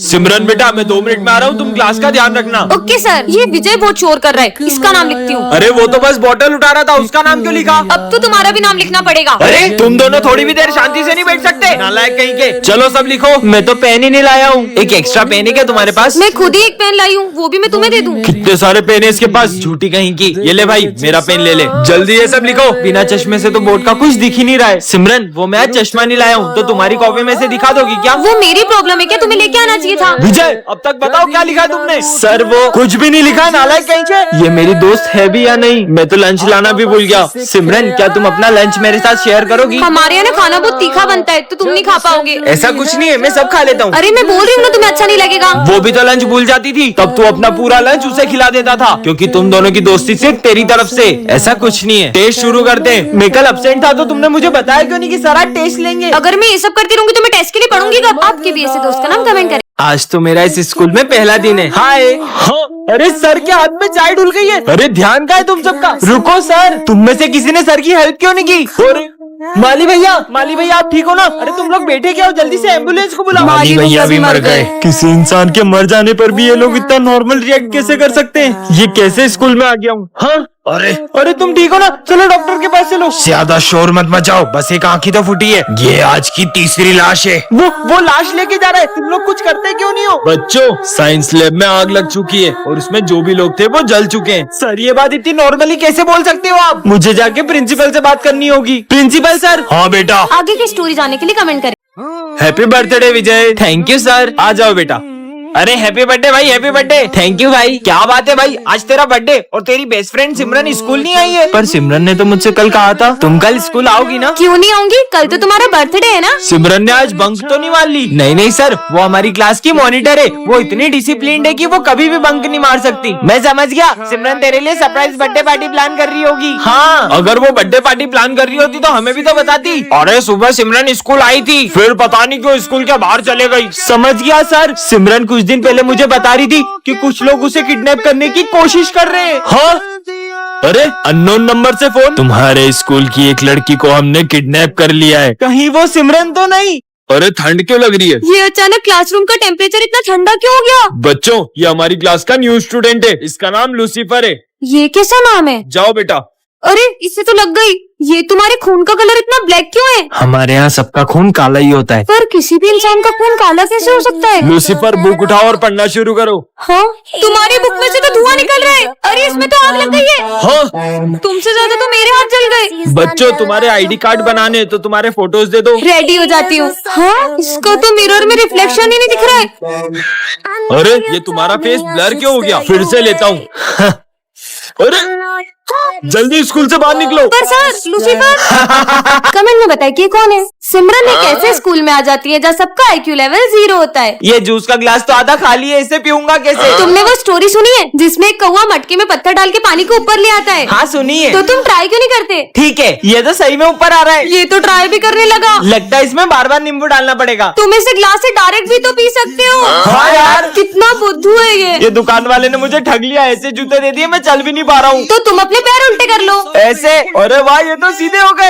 सिमरन बेटा मैं 2 मिनट में आ रहा हूँ, तुम क्लास का ध्यान रखना। Okay sir. ये विजय बहुत शोर कर रहा है, इसका नाम लिखती हूँ। अरे वो तो बस बॉटल उठा रहा था, उसका नाम क्यों लिखा? अब तो तुम्हारा भी नाम लिखना पड़ेगा। अरे तुम दोनों थोड़ी भी देर शांति से नहीं बैठ सकते? नालायक कहीं के। चलो सब लिखो। मैं तो पेन ही नहीं लाया हूँ। एक एक्स्ट्रा पेन है क्या तुम्हारे पास? मैं खुद ही एक पेन लाई हूँ, वो भी मैं तुम्हें दे दूँ। कितने सारे पेन है इसके पास, झूठी कहीं की। ये ले भाई मेरा पेन ले ले, जल्दी ये सब लिखो। बिना चश्मे से तो बोर्ड का कुछ दिख ही नहीं रहा है। सिमरन वो मैं आज चश्मा नहीं लाया हूँ, तो तुम्हारी कॉपी में से दिखा दोगी क्या? वो मेरी प्रॉब्लम है क्या, तुम्हें लेके आना चाहिए था। विजय अब तक बताओ क्या लिखा तुमने? सर वो कुछ भी नहीं लिखा, नालायक कहीं के। ये मेरी दोस्त है भी या नहीं? मैं तो लंच लाना भी भूल गया। सिमरन क्या तुम अपना लंच मेरे साथ शेयर करोगी? हमारे यहाँ खाना बहुत तीखा बनता है, तो तुम नहीं खा पाओगे। ऐसा कुछ नहीं है, मैं सब खा लेता हूँ। अरे मैं बोल रही हूँ ना, तुम्हें अच्छा नहीं लगेगा। वो भी तो लंच भूल जाती थी, तब तू अपना पूरा लंच उसे खिला देता था, क्योंकि तुम दोनों की दोस्ती सिर्फ तेरी तरफ से। ऐसा कुछ नहीं है। टेस्ट शुरू करते हैं। मैं कल एब्सेंट था तो तुमने मुझे बताया क्यों नहीं कि सर आज टेस्ट लेंगे? अगर मैं ये सब करती रहूंगी तो मैं टेस्ट के लिए पढ़ूंगी कब? आपके भी ऐसे दोस्त का नाम कमेंट करें। आज तो मेरा इस स्कूल में पहला दिन है। हाय। हाँ। अरे सर के हाथ में चाय डुल गई है। अरे ध्यान का है तुम सबका? रुको सर, तुम में से किसी ने सर की हेल्प क्यों नहीं की? और माली भैया आप ठीक हो ना? अरे तुम लोग बैठे क्या हो, जल्दी से एम्बुलेंस को बुलाओ। माली भैया भी मर गए। किसी इंसान के मर जाने पर भी ये लोग इतना नॉर्मल रिएक्ट कैसे कर सकते हैं? ये कैसे स्कूल में आ गया हूँ? हाँ अरे तुम ठीक हो ना? चलो डॉक्टर के पास चलो। ज्यादा शोर मत मचाओ, बस एक आंख ही तो फूटी है। ये आज की तीसरी लाश है। वो लाश लेके जा रहा है, तुम लोग कुछ करते क्यों नहीं हो? बच्चों साइंस लैब में आग लग चुकी है और उसमें जो भी लोग थे वो जल चुके हैं। सर ये बात इतनी नॉर्मली कैसे बोल सकते हो आप? मुझे जाके प्रिंसिपल से बात करनी होगी। Principal sir. हाँ बेटा। आगे की स्टोरी जानने के लिए कमेंट करें। Happy birthday Vijay. Thank you sir. आ जाओ बेटा। अरे हैप्पी बर्थडे भाई, हैप्पी बर्थडे। थैंक यू भाई। क्या बात है भाई, आज तेरा बर्थडे और तेरी बेस्ट फ्रेंड सिमरन स्कूल नहीं आई है? पर सिमरन ने तो मुझसे कल कहा था तुम कल स्कूल आओगी ना? क्यों नहीं आऊंगी, कल तो तुम्हारा बर्थडे है ना। सिमरन ने आज बंक तो नहीं मार ली? नहीं सर, वो हमारी क्लास की मॉनिटर है। वो इतनी डिसिप्लिन्ड है कि वो कभी भी बंक नहीं मार सकती। मैं समझ गया, सिमरन तेरे लिए सरप्राइज बर्थडे पार्टी प्लान कर रही होगी। हाँ, अगर वो बर्थडे पार्टी प्लान कर रही होती तो हमें भी तो बताती। अरे सुबह सिमरन स्कूल आई थी, फिर पता नहीं क्यों स्कूल के बाहर चले गई। समझ गया सर। सिमरन कुछ दिन पहले मुझे बता रही थी कि कुछ लोग उसे किडनैप करने की कोशिश कर रहे हैं। हाँ? अरे अननोन नंबर से फोन। तुम्हारे स्कूल की एक लड़की को हमने किडनैप कर लिया है। कहीं वो सिमरन तो नहीं? अरे ठंड क्यों लग रही है? ये अचानक क्लासरूम का टेम्परेचर इतना ठंडा क्यों हो गया? बच्चों ये हमारी क्लास का न्यू स्टूडेंट है, इसका नाम लूसीफर है। ये कैसा नाम है? जाओ बेटा। अरे इससे तो लग गई। ये तुम्हारे खून का कलर इतना ब्लैक क्यों है? हमारे यहाँ सबका खून काला ही होता है। पर किसी भी इंसान का खून काला कैसे हो सकता है? लूसीफर बुक उठाओ और पढ़ना शुरू करो। हाँ, तुम्हारी बुक में से तो धुआं निकल रहा है। अरे इसमें तो आग लग गई है। हाँ? तुमसे ज्यादा तो मेरे हाथ जल गए। बच्चों तुम्हारे आईडी कार्ड बनाने हैं, तो तुम्हारे फोटोज दे दो। रेडी हो जाती हूँ। हाँ, इसका तो मिरर में रिफ्लेक्शन ही नहीं दिख रहा है। अरे ये तुम्हारा फेस ब्लर क्यों हो गया? फिर से लेता हूँ। अरे जल्दी स्कूल से बाहर निकलो। पर सर, लूसीफर। कमेंट में बताइए कि कौन है? सिमरन एक ऐसे स्कूल में आ जाती है जहाँ सबका IQ लेवल 0 होता है। ये जूस का गिलास तो आधा खाली है, इसे पीऊंगा कैसे? तुमने वो स्टोरी सुनी है जिसमें एक कौवा मटके में पत्थर डाल के पानी को ऊपर ले आता है? हाँ सुनिए। तो तुम ट्राई क्यों नहीं करते? ठीक है, ये तो सही में ऊपर आ रहा है। ये तो ट्राई भी करने लगा। लगता है इसमें बार बार नींबू डालना पड़ेगा। तुम इसे ग्लास से डायरेक्ट भी तो पी सकते हो। हाँ यार, कितना बुद्धू है ये दुकान वाले ने मुझे ठग लिया। ऐसे जूते दे दिए, मैं चल भी नहीं पा रहा हूँ। तो तुम अपने पैर उल्टे कर लो ऐसे। अरे वाह, ये तो सीधे हो गए।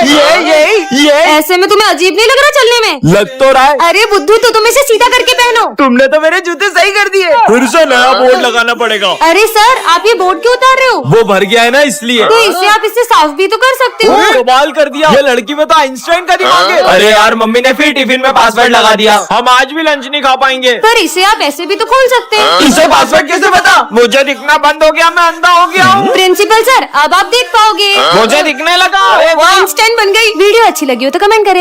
ये ऐसे में तुम्हें अजीब नहीं लग रहा चलने में? लग तो रहा है। अरे बुद्धू, तो तुम इसे सीधा करके पहनो। तुमने तो मेरे जूते सही कर दिए। फिर से नया बोर्ड लगाना पड़ेगा। अरे सर, आप ये बोर्ड क्यों उतार रहे हो? वो भर गया है ना इसलिए। तो इसे आप इससे साफ भी तो कर सकते हो। कमाल कर दिया, ये लड़की में तो आइंस्टाइन का दिमाग है। अरे यार, मम्मी ने फिर टिफिन में पासवर्ड लगा दिया, हम आज भी लंच नहीं खा पाएंगे। पर इसे आप ऐसे भी तो खोल सकते हैं। इसे पासवर्ड कैसे पता? मुझे दिखना बंद हो गया, मैं अंधा हो गया हूँ। प्रिंसिपल सर, अब आप देख पाओगे। मुझे दिखने लगा। आइंस्टाइन बन गई। वीडियो अच्छी लगी हो तो कमेंट करें।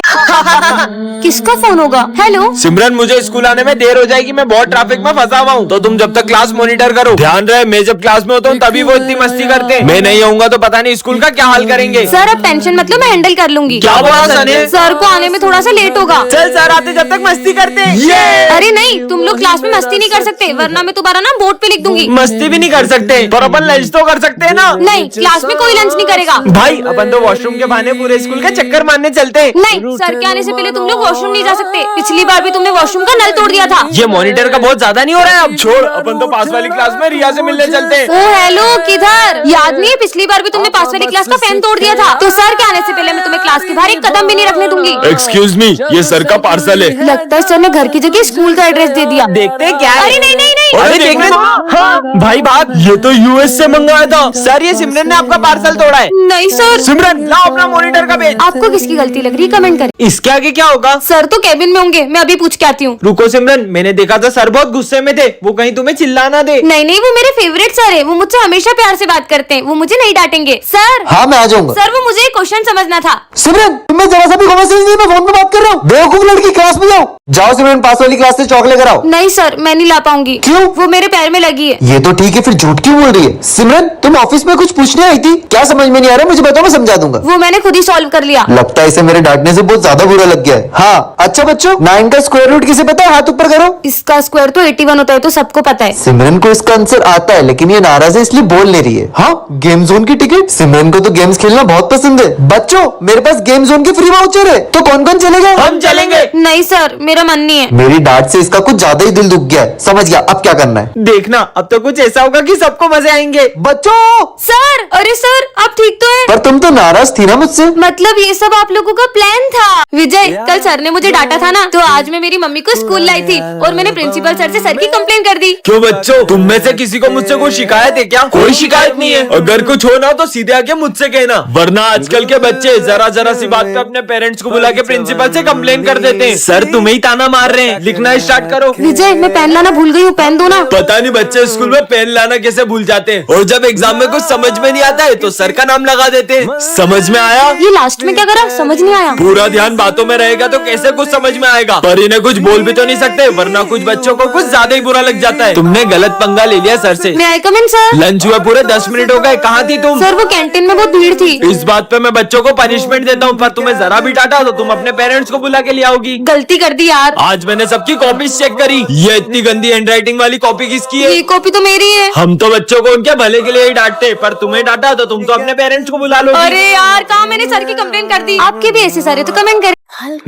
किसका फोन होगा? हेलो सिमरन, मुझे स्कूल आने में देर हो जाएगी, मैं बहुत ट्रैफिक में फंसा हुआ हूँ, तो तुम जब तक क्लास मॉनिटर करो। ध्यान रहे, मैं जब क्लास में होता हूँ तभी वो इतनी मस्ती करते हैं। मैं नहीं आऊंगा तो पता नहीं स्कूल का क्या हाल करेंगे। सर, अब टेंशन मत लो, मैं हैंडल कर लूंगी। क्या बोला सर ने? सर को आने में थोड़ा सा लेट होगा। चल सर आते जब तक मस्ती करते हैं। अरे नहीं, तुम लोग क्लास में मस्ती नहीं कर सकते, वरना मैं तुम्हारा नाम बोर्ड पे लिख दूंगी। मस्ती भी नहीं कर सकते, पर अपन लंच तो कर सकते हैं ना? नहीं, क्लास में कोई लंच नहीं करेगा। भाई अपन तो वॉशरूम के बहाने पूरे स्कूल का चक्कर मारने चलते हैं। नहीं, सर के आने से पहले तुम लोग वॉशरूम नहीं जा सकते। पिछली बार भी तुमने वॉशरूम का नल तोड़ दिया था। ये मॉनिटर का बहुत ज्यादा नहीं हो रहा है अब? छोड़, अपन तो पास वाली क्लास में रिया से मिलने चलते हैं। ओ हेलो, किधर? याद नहीं है पिछली बार भी तुमने पास वाली क्लास का फैन तोड़ दिया था? तो सर के आने से पहले मैं तुम्हें क्लास के बाहर एक कदम भी नहीं रखने दूंगी। एक्सक्यूज मी, ये सर का पार्सल है। लगता है सर ने घर की जगह स्कूल का एड्रेस दे दिया। देखते हैं क्या है। अरे नहीं नहीं नहीं, अरे देखने दो। हाँ भाई बात, ये तो यूएस से मंगाया था। सर ये सिमरन ने आपका पार्सल तोड़ा है। नहीं सर। सिमरन लाओ अपना मॉनिटर का पेज। आपको किसकी गलती लग रही है कमेंट करें। इसके आगे क्या होगा? सर तो केबिन में होंगे, मैं अभी पूछ के आती हूँ। रुको सिमरन, मैंने देखा था सर बहुत गुस्से में थे, वो कहीं तुम्हें चिल्लाना दे। नहीं नहीं, वो मेरे फेवरेट सर है, वो मुझसे हमेशा प्यार से बात करते हैं, वो मुझे नहीं डांटेंगे। सर हाँ मैं आ जाऊंगा। सर वो मुझे एक क्वेश्चन समझना था। सिमरन तुम्हें जरा सा भी कॉमन सेंस नहीं, मैं फोन पे बात कर रहा हूँ। बेवकूफ लड़की, क्लास में जाओ। जाओ सिमरन, पास वाली क्लास से चॉकलेट कराओ। नहीं सर, मैं नहीं ला पाऊंगी। क्यों? वो मेरे पैर में लगी है। ये तो ठीक है, फिर झूठ क्यों बोल रही है? सिमरन तुम ऑफिस में कुछ पूछने आई थी, क्या समझ में नहीं आ रहा? मुझे बताओ, मैं समझा दूंगा। वो मैंने खुद ही सॉल्व कर लिया। लगता है इसे मेरे डांटने से बहुत ज्यादा बुरा लग गया है। हाँ अच्छा बच्चों, 9 का स्क्वायर रूट किसे पता है? हाथ ऊपर करो। इसका स्क्वायर तो 81 होता है, तो सबको पता है। सिमरन को इसका आंसर आता है, लेकिन ये नाराज है इसलिए बोल नहीं रही है। हाँ, गेम जोन की टिकट। सिमरन को तो गेम्स खेलना बहुत पसंद है। बच्चों मेरे पास गेम जोन की फ्री वाउचर है, तो कौन कौन चलेगा? हम चलेंगे। नहीं सर, मेरा मन नहीं है। मेरी डांट से इसका कुछ ज्यादा ही दिल दुख गया है। समझ गया, अब क्या करना है? देखना अब तो कुछ ऐसा होगा कि सबको मजे आएंगे। बच्चों सर, अरे सर आप ठीक तो हैं? पर तुम तो नाराज थी ना मुझसे। मतलब ये सब आप लोगों का प्लान था। विजय, कल सर ने मुझे डांटा था ना, तो आज मैं मेरी मम्मी को स्कूल लाई थी और मैंने प्रिंसिपल सर से सर की कंप्लेन कर दी। क्यों बच्चों, तुम में से किसी को मुझसे कोई शिकायत है क्या? कोई शिकायत नहीं है। अगर कुछ हो ना तो सीधे आके मुझसे कहना, वरना आजकल के बच्चे जरा जरा सी बात पे अपने पेरेंट्स को बुला के प्रिंसिपल से कंप्लेन कर देते हैं। सर तुम्हें ही ताना मार रहे हैं, लिखना स्टार्ट करो। विजय, मैं पेन लाना भूल गई हूँ, पेन दो ना। पता नहीं बच्चे स्कूल में पेन लाना कैसे भूल जाते हैं, और जब एग्जाम में कुछ समझ में नहीं आता है तो सर का नाम लगा देते हैं। समझ में आया? ये लास्ट में क्या करा, समझ नहीं आया। पूरा ध्यान बातों में रहेगा तो कैसे कुछ समझ में आएगा? पर इन्हें कुछ बोल भी तो नहीं सकते, वरना कुछ बच्चों को कुछ ज्यादा ही बुरा लग जाता है। तुमने गलत पंगा ले लिया सर से। मैं आई कम इन सर? लंच हुए पूरे 10 मिनट हो गए, कहाँ थी तुम? सर वो कैंटीन में बहुत भीड़ थी। इस बात पे मैं बच्चों को पनिशमेंट देता हूँ, पर तुम्हें जरा भी डांटा तो तुम अपने पेरेंट्स को बुला के ले आओगी। गलती कर दी यार। आज मैंने सबकी कॉपी चेक करी, ये इतनी गंदी हैंडराइटिंग वाली कॉपी किसकी है? ये कॉपी तो मेरी है। हम तो बच्चों को उनके भले के लिए ही डांटते, पर तुम्हें डांटा तो तुम तो अपने पेरेंट्स को बुला लो। अरे यार, कहाँ मैंने सर की कंप्लेन कर दी। आपके भी ऐसे सारे तो कमेंट करें।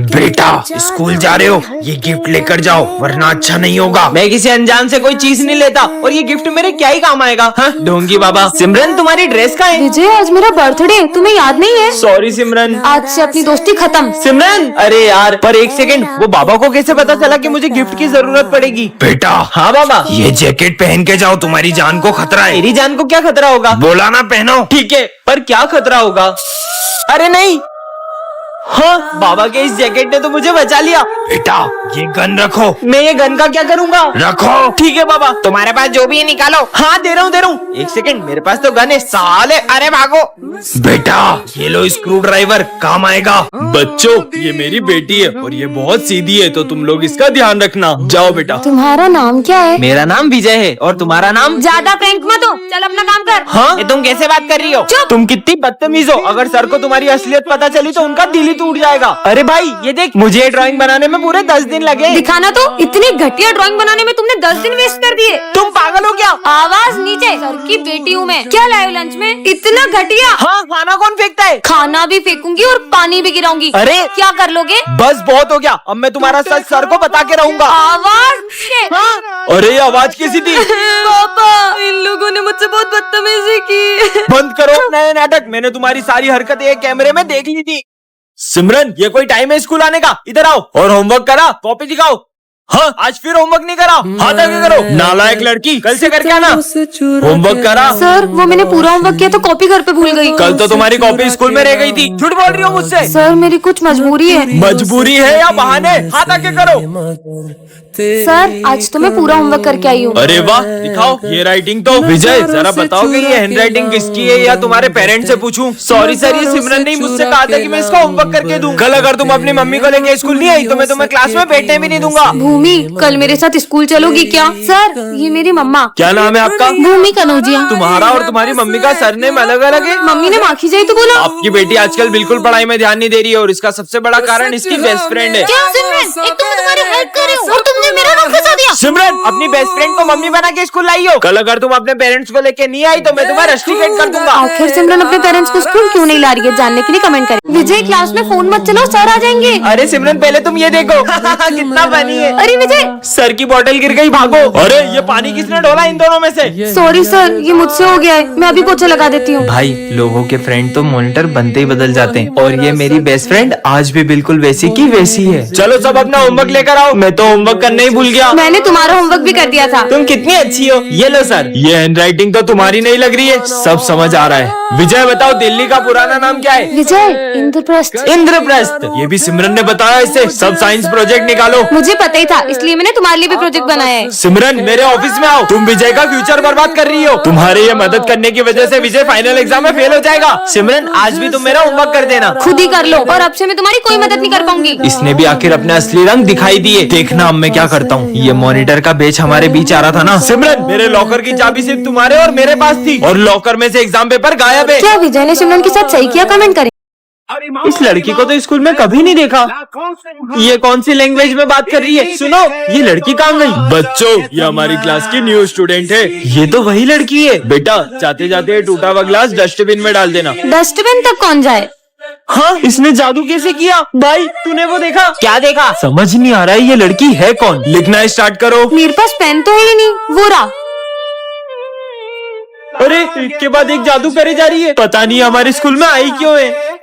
बेटा स्कूल जा रहे हो, ये गिफ्ट लेकर जाओ वरना अच्छा नहीं होगा। मैं किसी अनजान से कोई चीज नहीं लेता, और ये गिफ्ट मेरे क्या ही काम आएगा? हाँ ढोंगी बाबा। सिमरन तुम्हारी ड्रेस कहाँ है? विजय, आज मेरा बर्थडे, तुम्हें याद नहीं है? सॉरी सिमरन। आज से अपनी दोस्ती खत्म। सिमरन अरे यार, पर एक सेकंड, वो बाबा को कैसे पता चला कि मुझे गिफ्ट की जरूरत पड़ेगी? बेटा। हाँ बाबा। ये जैकेट पहन के जाओ, तुम्हारी जान को खतरा है। मेरी जान को क्या खतरा होगा? बोला ना पहनो। ठीक है, पर क्या खतरा होगा? अरे नहीं, हाँ बाबा के इस जैकेट ने तो मुझे बचा लिया। बेटा ये गन रखो। मैं ये गन का क्या करूँगा? रखो। ठीक है बाबा, तुम्हारे पास जो भी है निकालो। हाँ दे रहा हूँ दे रहा हूँ। एक सेकंड, मेरे पास तो गन है साले। अरे भागो। बेटा ये लो स्क्रू ड्राइवर, काम आएगा। बच्चों ये मेरी बेटी है और ये बहुत सीधी है, तो तुम लोग इसका ध्यान रखना। जाओ बेटा। तुम्हारा नाम क्या है? मेरा नाम विजय है, और तुम्हारा नाम? ज्यादा प्रैंक मत हो, चल अपना काम कर। हाँ ये तुम कैसे बात कर रही हो? चुप। तुम कितनी बदतमीज हो, अगर सर को तुम्हारी असलियत पता चली तो उनका दिल ही टूट जाएगा। अरे भाई ये देख, मुझे ड्राइंग बनाने में पूरे 10 दिन लगे। दिखाना तो, इतनी घटिया ड्राइंग बनाने में तुमने 10 दिन वेस्ट कर दिए। तुम पागल हो क्या? आवाज नीचे, सर की बेटी हूँ मैं। क्या लाए हो लंच में? इतना घटिया। हाँ खाना कौन फेंकता है? खाना भी फेंकूंगी और पानी भी गिराऊंगी। अरे क्या कर लोगे? बस बहुत हो गया, अब मैं तुम्हारा सच सर को बता के रहूंगा। आवाज नीचे। हाँ? अरे ये आवाज कैसी थी? पापा, इन लोगों ने मुझसे बहुत बदतमीजी की। बंद करो नए नाटक, मैंने तुम्हारी सारी हरकतें एक कैमरे में देख ली थी। सिमरन ये कोई टाइम है स्कूल आने का? इधर आओ और होमवर्क करा, कॉपी दिखाओ। हाँ आज फिर होमवर्क नहीं करा, हाथ आगे करो। नालायक लड़की, कल से करके आना। होमवर्क करा? सर वो मैंने पूरा होमवर्क किया तो कॉपी घर पे भूल गई। कल तो तुम्हारी कॉपी स्कूल में रह गई थी। झूठ बोल रही हो मुझसे। सर मेरी कुछ मजबूरी है। मजबूरी है या बहाने? हाथ आगे करो। सर आज तो मैं पूरा होमवर्क करके आई हूँ। अरे वाह, दिखाओ ये राइटिंग तो। विजय जरा बताओ कि ये हैंडराइटिंग किसकी है, या तुम्हारे पेरेंट्स से पूछूं? सॉरी सर, ये सिमरन ने मुझसे कहा था कि मैं इसका होमवर्क करके दूं। कल अगर तुम अपनी मम्मी को लेके स्कूल नहीं आई तो मैं तुम्हें क्लास में बैठने भी नहीं दूंगा। भूमि, कल मेरे साथ स्कूल चलोगी क्या? सर ये मेरी मम्मा। क्या नाम है आपका? भूमि कनौजिया। तुम्हारा और तुम्हारी मम्मी का सरनेम अलग अलग है? मम्मी ने माखी जाई तो बोला। आपकी बेटी आजकल बिल्कुल पढ़ाई में ध्यान नहीं दे रही है, और इसका सबसे बड़ा कारण इसकी बेस्ट फ्रेंड है। क्या सिमरन, एक तो मैं तुम्हारी हेल्प कर रही हूँ और तुम तूने मेरा नाम फंसा दिया। सिमरन अपनी बेस्ट फ्रेंड को मम्मी बना के स्कूल लाई हो। कल अगर तुम अपने पेरेंट्स को लेके नहीं आई तो मैं तुम्हें रस्टिकेट कर दूंगा। आखिर सिमरन अपने पेरेंट्स को स्कूल क्यों नहीं ला रही है, जानने के लिए कमेंट करें। विजय क्लास में फोन मत चलाओ, सर आ जाएंगे। अरे सिमरन पहले तुम ये देखो कितना फनी है। अरे विजय, सर की बोतल गिर गई, भागो। अरे ये पानी किसने ढोला इन दोनों में से? सॉरी सर, ये मुझसे हो गया है, मैं अभी पोछा लगा देती हूँ। भाई लोगों के फ्रेंड तो मॉनिटर बनते ही बदल जाते हैं और ये मेरी बेस्ट फ्रेंड आज भी बिल्कुल वैसी की वैसी है। चलो सब अपना होमवर्क लेकर आओ, मैं तो होमवर्क करने ही भूल गया। मैंने तुम्हारा होमवर्क भी कर दिया था। तुम कितनी अच्छी हो। ये लो सर, ये हैंडराइटिंग तो तुम्हारी नहीं लग रही है, सब समझ आ रहा है। विजय बताओ दिल्ली का पुराना नाम क्या है? विजय, इंद्रप्रस्थ। इंद्रप्रस्थ, ये भी सिमरन ने बताया इसे। सब साइंस प्रोजेक्ट निकालो। मुझे पता ही था, इसलिए मैंने तुम्हारे लिए भी प्रोजेक्ट बनाया है। सिमरन मेरे ऑफिस में आओ, तुम विजय का फ्यूचर बर्बाद कर रही हो। तुम्हारे ये मदद करने की वजह से विजय फाइनल एग्जाम में फेल हो जाएगा। सिमरन आज भी तुम मेरा होमवर्क कर देना। खुद ही कर लो, और अब से मैं तुम्हारी कोई मदद नहीं कर पाऊंगी। इसने भी आखिर अपने असली रंग दिखाई दिए। देखना अब मैं क्या करता हूँ। ये मॉनिटर का बेच हमारे बीच आ रहा था ना। सिमरन मेरे लॉकर की चाबी सिर्फ तुम्हारे और मेरे पास थी और लॉकर में से एग्जाम पेपर गायब है। क्या विजय ने सिमरन के साथ सही किया? कमेंट करें। इस लड़की को तो स्कूल में कभी नहीं देखा। ये कौन सी लैंग्वेज में बात कर रही है? सुनो, ये लड़की कहाँ गई? बच्चों, ये हमारी क्लास की न्यू स्टूडेंट है। ये तो वही लड़की है। बेटा जाते जाते टूटा हुआ ग्लास डस्टबिन में डाल देना। डस्टबिन तक कौन जाए? हाँ, इसने जादू कैसे किया? भाई तूने वो देखा? क्या देखा? समझ नहीं आ रहा है ये लड़की है कौन। लिखना स्टार्ट करो। मेरे पास पेन तो है ही नहीं, वो रहा। अरे एक के बाद एक जादू करे जा रही है। पता नहीं हमारे स्कूल में आई क्यों है।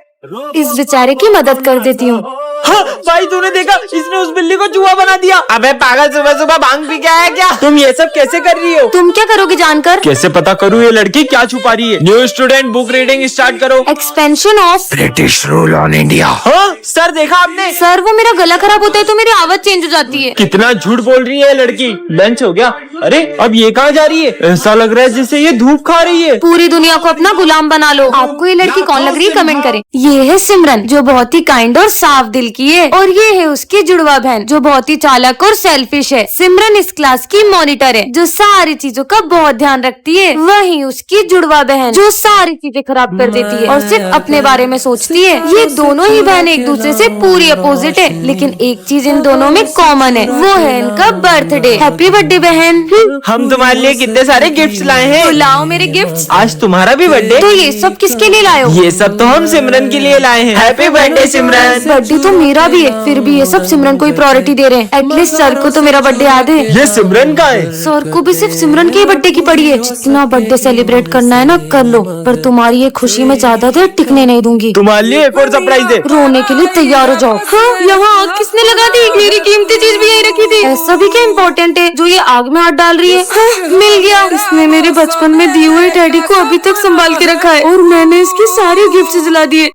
इस बेचारे की मदद कर देती हूँ। हाँ भाई तूने देखा, इसने उस बिल्ली को चूहा बना दिया। अबे पागल, सुबह सुबह भांग पी के आया क्या? तुम ये सब कैसे कर रही हो? तुम क्या करोगे जानकर? कैसे पता करूँ ये लड़की क्या छुपा रही है? New student book reading start करो। Expansion of British rule on India. हाँ सर देखा आपने? सर, वो मेरा गला खराब होता है तो मेरी आवाज चेंज हो जाती है। कितना झूठ बोल रही है ये लड़की। लंच हो गया? अरे अब ये कहाँ जा रही है? ऐसा लग रहा है जैसे ये धूप खा रही है। पूरी दुनिया को अपना गुलाम बना लो। आपको ये लड़की कौन लग रही है? कमेंट करें। ये है सिमरन, जो बहुत ही काइंड और साफ दिल की है, और ये है उसकी जुड़वा बहन जो बहुत ही चालाक और सेल्फिश है। सिमरन इस क्लास की मॉनिटर है जो सारी चीजों का बहुत ध्यान रखती है। वहीं उसकी जुड़वा बहन जो सारी चीजें खराब कर देती है और सिर्फ अपने बारे में सोचती है। ये दोनों ही बहन एक दूसरे से पूरी अपोजिट है, लेकिन एक चीज इन दोनों में कॉमन है, वो है इनका बर्थडे। हैप्पी बर्थडे बहन। हम तुम्हारे लिए कितने सारे गिफ्ट्स लाए हैं। तो लाओ मेरे गिफ्ट्स। आज तुम्हारा भी बर्थडे। तो ये सब किसके लिए लाए हो? ये सब तो हम सिमरन के लिए लाए हैं। हैप्पी बर्थडे सिमरन। बर्थडे तो मेरा भी है, फिर भी ये सब सिमरन को ही प्रायोरिटी दे रहे हैं। एटलीस्ट सर को तो मेरा बर्थडे याद है। ये सिमरन का है। सर को भी सिर्फ सिमरन के बर्थडे की पड़ी है। जितना बर्थडे सेलिब्रेट करना है ना कर लो, पर तुम्हारी ये खुशी में ज्यादा देर टिकने नहीं दूंगी। तुम्हारे लिए एक और सरप्राइज है। रोने के लिए तैयार हो जाओ। हाँ, यहाँ आग किसने लगा दी? मेरी कीमती चीज भी यही रखी थी। ऐसा भी क्या इम्पोर्टेंट है जो ये आग में हाथ डाल रही है? हाँ, मिल गया। इसने मेरे बचपन में दिए हुए टेडी को अभी तक संभाल के रखा है और मैंने इसकी सारी गिफ्ट जला दिए।